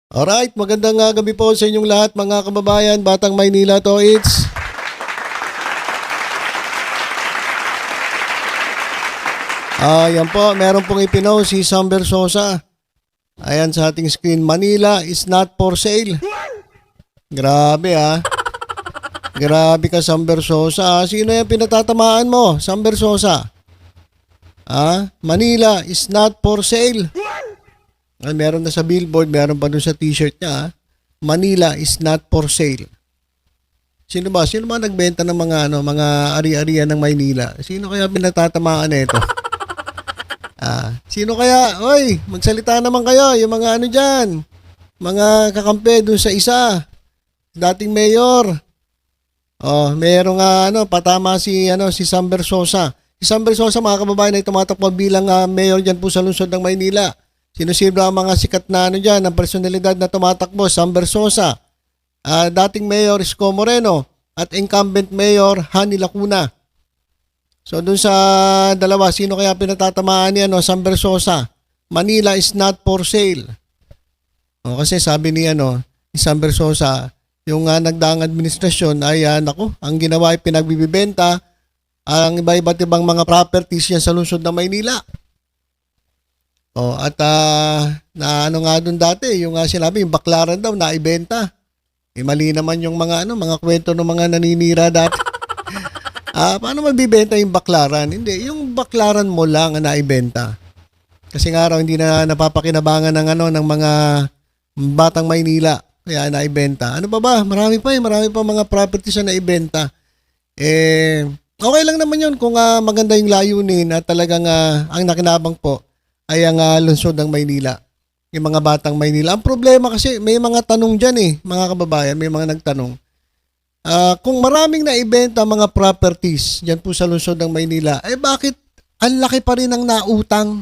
Alright, magandang gabi po sa inyong lahat mga kababayan, Batang Maynila to it's. Yan po, meron pong ipinost si Sam Versosa. Ayan sa ating screen, Manila is not for sale. Grabe Grabe ka Sam Versosa. Sino yung pinatatamaan mo, Sam Versosa? Manila is not for sale. Meron na sa billboard, meron pa dun sa t-shirt niya. Manila is not for sale. Sino ba? Sino ba nagbenta ng mga ari-arian ng Maynila? Sino kaya pinatatamaan nito? Sino kaya? Oy, magsalita naman kayo, yung mga diyan. Mga kakampi dun sa isa. Dating mayor. Merong patama si Sam Versosa. Si Sam Versosa, mga kababayan, ay tumatakbo bilang mayor diyan po sa lungsod ng Maynila. Sino-sino ang mga sikat na diyan, ang personalidad na tumatakbo? Sam Versosa, dating Mayor Isko Moreno, at incumbent Mayor Hani Lacuna. So dun sa dalawa, sino kaya pinatatamaan niya, Sam Versosa? Manila is not for sale. Kasi sabi ni Sam Versosa, yung nagdaang administrasyon ay ang ginawa ay pinagbibibenta ang iba't ibang mga properties niya sa lungsod ng Maynila. At nga doon dati, yung sinabi, yung baklaran daw naibenta. Mali naman yung mga kwento ng mga naninira dati. Paano mabibenta yung baklaran? Hindi, yung baklaran mo lang ang naibenta. Kasi nga raw hindi na napapakinabangan ng mga batang Maynila. Kaya naibenta. Ano ba? Marami pa mga properties na naibenta. Okay lang naman yun kung maganda yung layunin at talagang ang nakinabang po ay ang lungsod ng Maynila. Yung mga batang Maynila. Ang problema kasi may mga tanong dyan mga kababayan, may mga nagtanong. Kung maraming naibenta mga properties dyan po sa lungsod ng Maynila, bakit ang laki pa rin ang nautang?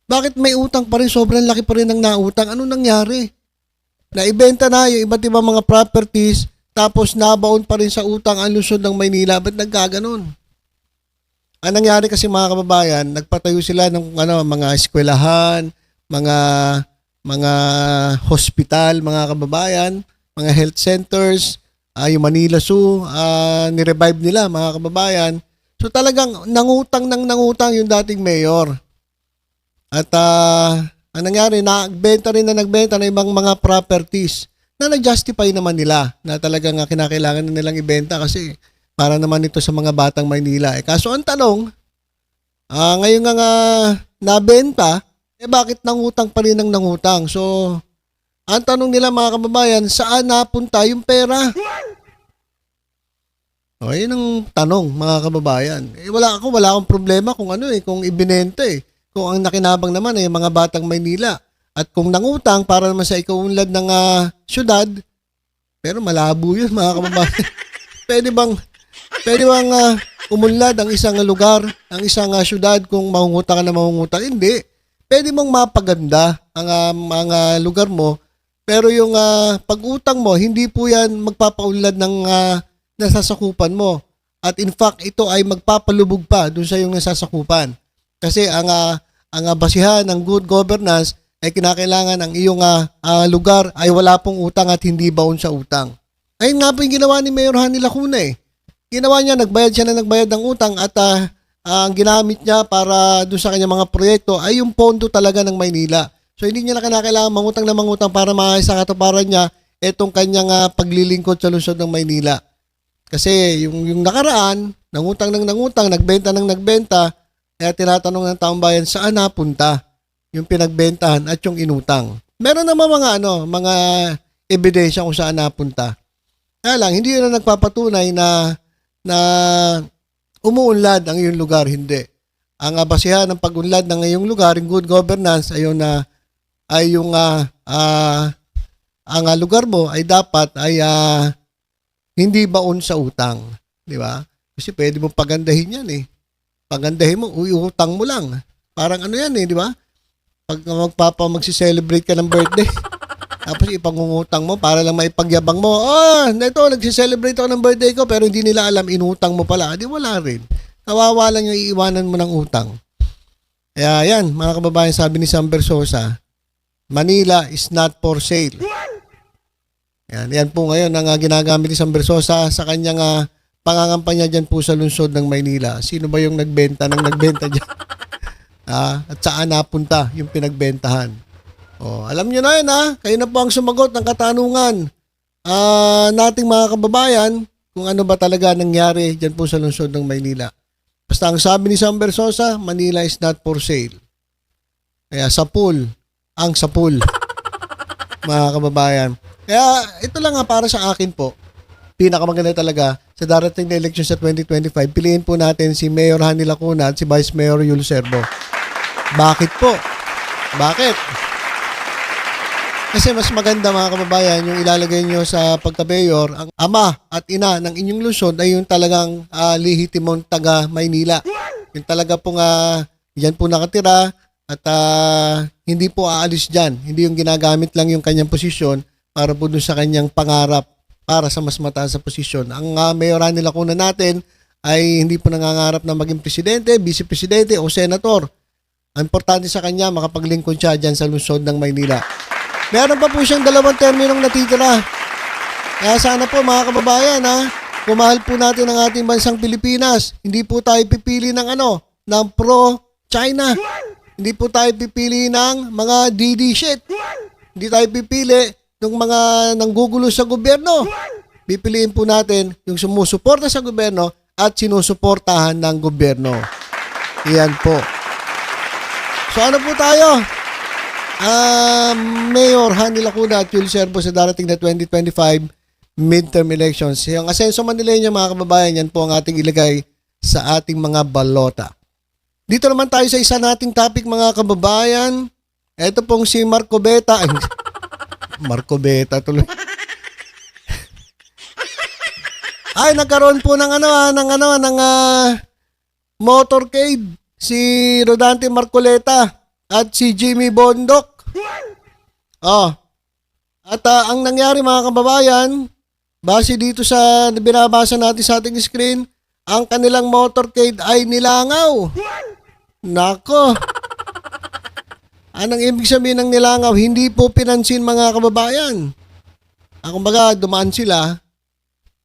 Bakit may utang pa rin, sobrang laki pa rin ang nautang? Ano nangyari? Naibenta na yung iba't ibang mga properties, tapos nabaon pa rin sa utang ang lungsod ng Maynila. Ba't nagkaganon? Ang nangyari kasi mga kababayan, nagpatayo sila ng mga eskwelahan, mga hospital, mga kababayan, mga health centers, yung Manila Zoo, ni-revive nila mga kababayan. So talagang nangutang yung dating mayor. At ang nangyari, nagbenta ng ibang mga properties na nag-justify naman nila na talagang kinakailangan na nilang ibenta kasi para naman ito sa mga batang Maynila. Kaso ang tanong, ngayon nga nabenta, bakit nangutang pa rin ang nangutang? So, ang tanong nila mga kababayan, saan napunta yung pera? Yun ang tanong mga kababayan. Wala akong problema kung kung ibinenta Kung ang nakinabang naman mga batang Maynila. At kung nangutang para naman sa ikaunlad ng syudad, pero malabo yun mga kababayan. Pwede bang umunlad ang isang lugar, ang isang syudad kung mangungutang ka na mangungutang? Hindi. Pwede mong mapaganda ang mga lugar mo, pero yung pag-utang mo, hindi po yan magpapaunlad ng nasasakupan mo. At in fact, ito ay magpapalubog pa dun sa yung nasasakupan. Kasi ang basihan ng good governance ay kinakailangan ang iyong lugar ay wala pong utang at hindi baon sa utang. Ayun nga po yung ginawa ni Mayor Hani Lacuna Ginawa niya, nagbayad ng utang at ang ginamit niya para doon sa kanyang mga proyekto ay yung pondo talaga ng Maynila. So hindi niya na kailangan mangutang para maayos sa katuparan niya itong kanyang paglilingkod sa lungsod ng Maynila. Kasi yung nakaraan, nangutang, nagbenta, kaya tinatanong ng taong bayan saan napunta yung pinagbentahan at yung inutang. Meron naman mga ebidensya kung saan napunta. Kaya lang, hindi yun na nagpapatunay na umuunlad ang iyong lugar, hindi. Ang basihan ng pag-unlad ng iyong lugar, yung good governance, ay yung ang lugar mo ay dapat ay hindi baon sa utang. Di ba? Kasi pwede mong pagandahin yan Pagandahin mo, utang mo lang. Parang di ba? Pag magsiselebrate ka ng birthday, tapos ipangungutang mo para lang maipagyabang mo. Nagsiselebrate ako ng birthday ko pero hindi nila alam inutang mo pala. Di wala rin. Kawawa lang yung iiwanan mo ng utang. Kaya yan, mga kababayan, sabi ni Sam Versosa, Manila is not for sale. Yan po ngayon ang ginagamit ni Sam Bersosa sa kanyang pangangampanya dyan po sa lungsod ng Maynila. Sino ba yung nagbenta dyan? At saan napunta yung pinagbentahan? Alam nyo na yun Kayo na po ang sumagot ng katanungan nating mga kababayan kung ano ba talaga nangyari dyan po sa lungsod ng Maynila. Basta ang sabi ni Sam Bersosa, Manila is not for sale. Kaya ang sapul, mga kababayan. Kaya ito lang para sa akin po, pinakamaganda talaga sa darating na election sa 2025, piliin po natin si Mayor Hanny Lacuna at si Vice Mayor Yul Servo. Bakit po? Bakit? Kasi mas maganda mga kababayan yung ilalagay nyo sa pagka-mayor, ang ama at ina ng inyong lungsod ay yung talagang lihitimong taga Maynila. Yung talaga pong yan po nakatira at hindi po aalis dyan. Hindi yung ginagamit lang yung kanyang posisyon para po dun sa kanyang pangarap para sa mas mataas sa posisyon. Ang Mayor Hanny Lacuna natin ay hindi po nangangarap na maging presidente, vice-presidente o senator. Ang importante sa kanya, makapaglingkod siya dyan sa lungsod ng Maynila. Meron pa po siyang 2 terminong natitira. Kaya sana po mga kababayan kumahal po natin ang ating bansang Pilipinas. Hindi po tayo pipili ng ng pro-China. Hindi po tayo pipili ng mga DD shit. Hindi tayo pipili ng mga nanggugulo sa gobyerno. Pipiliin po natin yung sumusuporta sa gobyerno at sinusuportahan ng gobyerno. Iyan po. So ano po tayo? Mayor Hanny Lacuna at Yul Servo sa darating na 2025 midterm elections. Yung Asenso Manileño mga kababayan, yan po ang ating ilagay sa ating mga balota. Dito naman tayo sa isa nating topic mga kababayan. Ito pong si Marco Beta. Marco Beta tuloy. Ay, nagkaroon po ng motorcade si Rodante Marcoleta at si Jimmy Bondoc. At ang nangyari mga kababayan, base dito sa binabasa natin sa ating screen, ang kanilang motorcade ay nilangaw. Nako. Anong ibig sabihin ng nilangaw? Hindi po pinansin mga kababayan. Kumbaga, dumaan sila.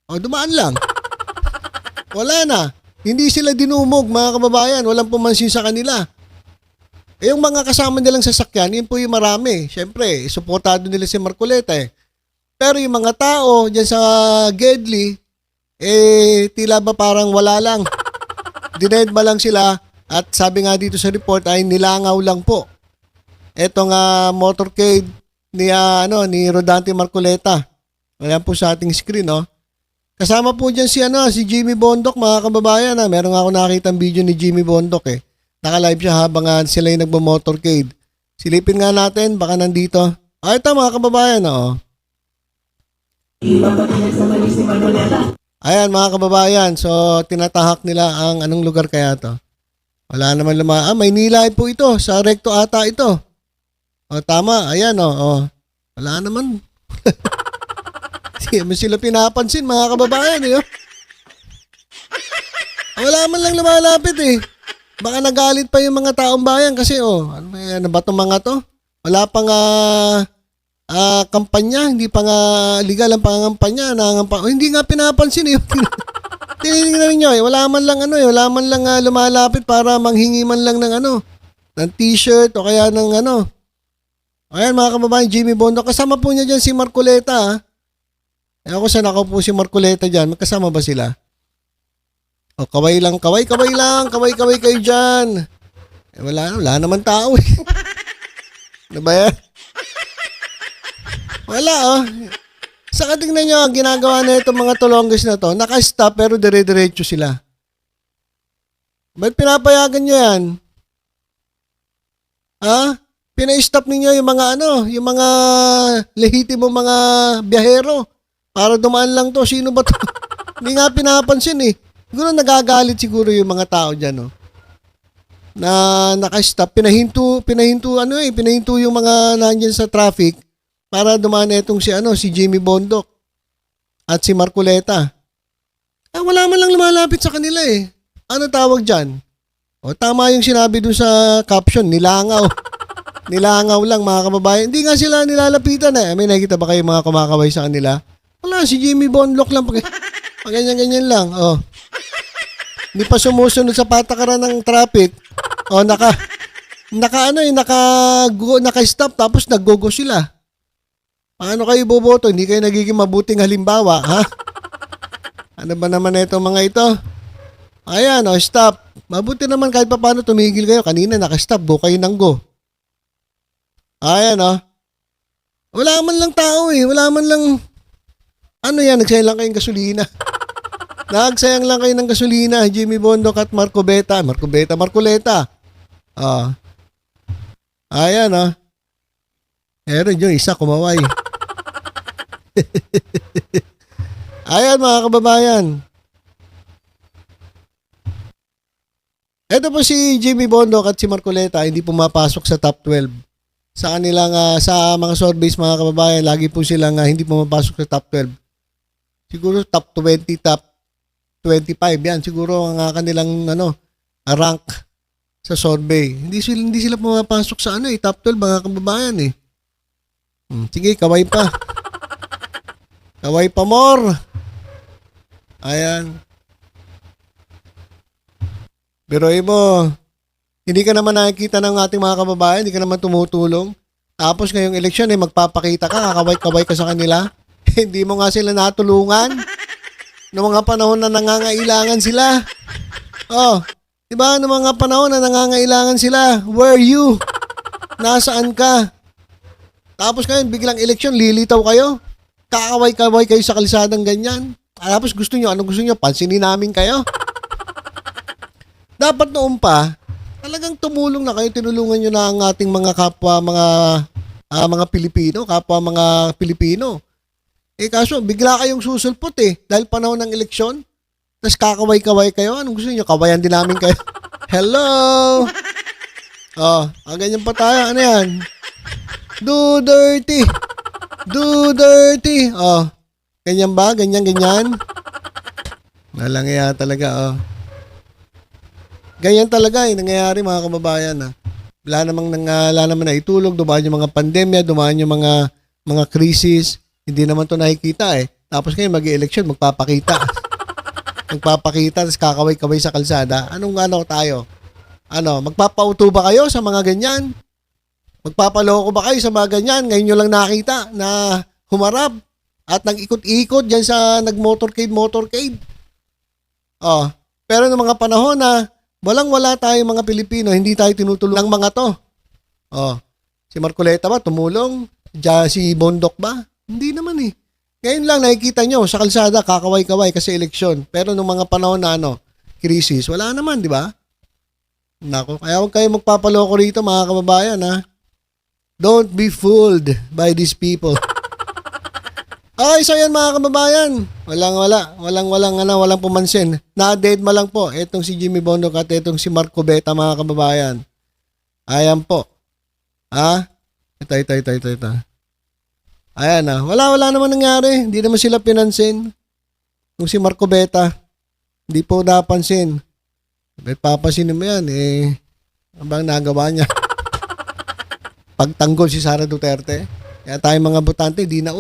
Dumaan lang. Wala na. Hindi sila dinumog mga kababayan. Walang pumansin sa kanila. Yung mga kasama nilang sasakyan, yun po yung marami. Siyempre, suportado nila si Marcoleta Pero yung mga tao dyan sa Gedli, tila ba parang wala lang. Dinedma lang sila at sabi nga dito sa report ay nilangaw lang po. Etong motorcade ni Rodante Marcoleta. Ayan po sa ating screen, Kasama po dyan si Jimmy Bondoc, mga kababayan. Meron nga ako nakitang video ni Jimmy Bondoc Naka-live siya habang sila yung nagbo-motorcade. Silipin nga natin, baka nandito. Ito mga kababayan, Ayan mga kababayan, so tinatahak nila ang anong lugar kaya to. Wala naman Maynila po ito, sa Recto ata ito. Tama, ayan Wala naman. Hindi sila pinapansin mga kababayan Wala man lang lumalapit Baka nagalit pa yung mga taong bayan kasi ano ba itong mga to? Wala pang kampanya, hindi pa nga legal ang pangangampanya, hindi nga pinapansin Tinignan niyo wala man lang wala man lang lumalapit para manghingi man lang ng ng t-shirt o kaya ng Ayan mga kababayan, Jimmy Bondoc, kasama po niya diyan si Marcoleta Ako saan ako po si Marcoleta diyan, magkasama ba sila? Kaway lang kayo dyan. Wala naman tao Ano ba yan? Wala Saka tingnan nyo, ang ginagawa na itong mga tulonggis na to, naka-stop pero dire-diretso sila. Ba't pinapayagan nyo yan? Pina-stop ninyo yung mga yung mga lehitimo mga biyahero para dumaan lang to. Sino ba to? Hindi nga pinapansin Siguro nagagalit siguro yung mga tao dyan, na naka-stop. Pinahinto yung mga nandiyan sa traffic para dumaan itong si Jimmy Bondoc at si Marcoleta. Wala man lang lumalapit sa kanila Ano tawag dyan? Tama yung sinabi doon sa caption, nilangaw. Nilangaw lang mga kababayan. Hindi nga sila nilalapitan eh. May nakikita ba kayo mga kumakaway sa kanila? Wala, si Jimmy Bonlock lang. Pag ganyan-ganyan lang. Oh. Hindi pa sumusunod sa patakaran ng traffic. Oh, naka-stop tapos nag-go sila. Paano kayo boboto? Hindi kayo nagiging mabuting halimbawa, ha? Ano ba naman itong mga ito? Ayan, oh, stop. Mabuti naman kahit pa paano tumigil kayo. Kanina naka-stop, go kayo nang go. Ayan, oh. Wala man lang tao eh. Wala man lang... Ano yan? Nagsayang lang kayong gasolina. Nagsayang lang kayo ng gasolina. Jimmy Bondoc at Marcoleta. Ayan, oh. Meron yung isa kumaway. Ayan, mga kababayan. Ito po si Jimmy Bondoc at si Marcoleta. Hindi pumapasok sa top 12. Sa kanilang sa mga surveys mga kababayan, lagi po silang hindi pumapasok sa top 12. Siguro top 20, top 25 yan. Siguro ang kanilang rank sa survey. Hindi sila pumapasok sa top 12 mga kababayan eh. Sige, kaway pa. Kaway pa more. Ayan. Pero mo, hindi ka naman nakikita ng ating mga kababayan, hindi ka naman tumutulong. Tapos ngayong eleksyon magpapakita ka, kakaway-kaway ka sa kanila. Hindi mo nga sila natulungan. Noong mga panahon na nangangailangan sila. Oh, di ba? Noong mga panahon na nangangailangan sila, where you? Nasaan ka? Tapos ngayon, biglang eleksyon, lilitaw kayo. Kakaway-kaway kayo sa kalsadang ganyan. Tapos anong gusto nyo? Pansinin namin kayo. Dapat noon pa, talagang tumulong na kayo, tinulungan nyo na ang ating mga kapwa, mga Pilipino, Eh kaso, bigla kayong susulpot dahil panahon ng eleksyon. Tapos kakaway-kaway kayo. Anong gusto nyo? Kawayan din namin kayo. Hello! Oh, ganyan pa tayo. Ano yan? Do dirty. Oh, ganyan ba? Ganyan. Nalangya talaga, oh. Ganyan talaga nangyayari mga kababayan. Wala naman na itulog, dumaan yung mga pandemya, dumaan yung mga krisis. Hindi naman to nakikita Tapos ngayon mag-election, magpapakita. Tapos kakaway-kaway sa kalsada. Anong tayo? Magpapauto ba kayo sa mga ganyan? Magpapaloko ba kayo sa mga ganyan? Ngayon nyo lang nakita na humarap at nag-ikot-ikot dyan sa nag-motorcade. Oh, pero ng mga panahon na walang-wala tayong mga Pilipino, hindi tayo tinutulong ng mga to. Oh, si Marcoleta ba tumulong? Si Bondoc ba? Hindi naman Ngayon lang nakikita nyo sa kalsada, kakaway-kaway kasi eleksyon. Pero nung mga panahon na krisis, wala naman, di ba? Nako, kaya huwag kayo magpapaloko rito mga kababayan Don't be fooled by these people. Okay, so yan mga kababayan. Walang pumansin. Na-dead ma lang po. Etong si Jimmy Bondoc at etong si Marcoleta mga kababayan. Ayan po. Ito. Ayan Wala naman nangyari. Hindi naman sila pinansin. Kung si Marcoleta, hindi po napansin. Papansinin mo yan Ang bang nagawa niya? Pagtanggol si Sara Duterte. Kaya tayong mga botante, di na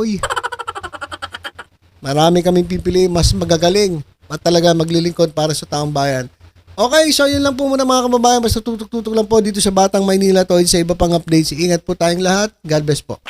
Marami kaming pipili, mas magagaling at talaga maglilingkod para sa taong bayan. Okay, so yun lang po muna mga kababayan. Basta tutok-tutok lang po dito sa Batang Maynila to sa iba pang updates. Ingat po tayong lahat. God bless po.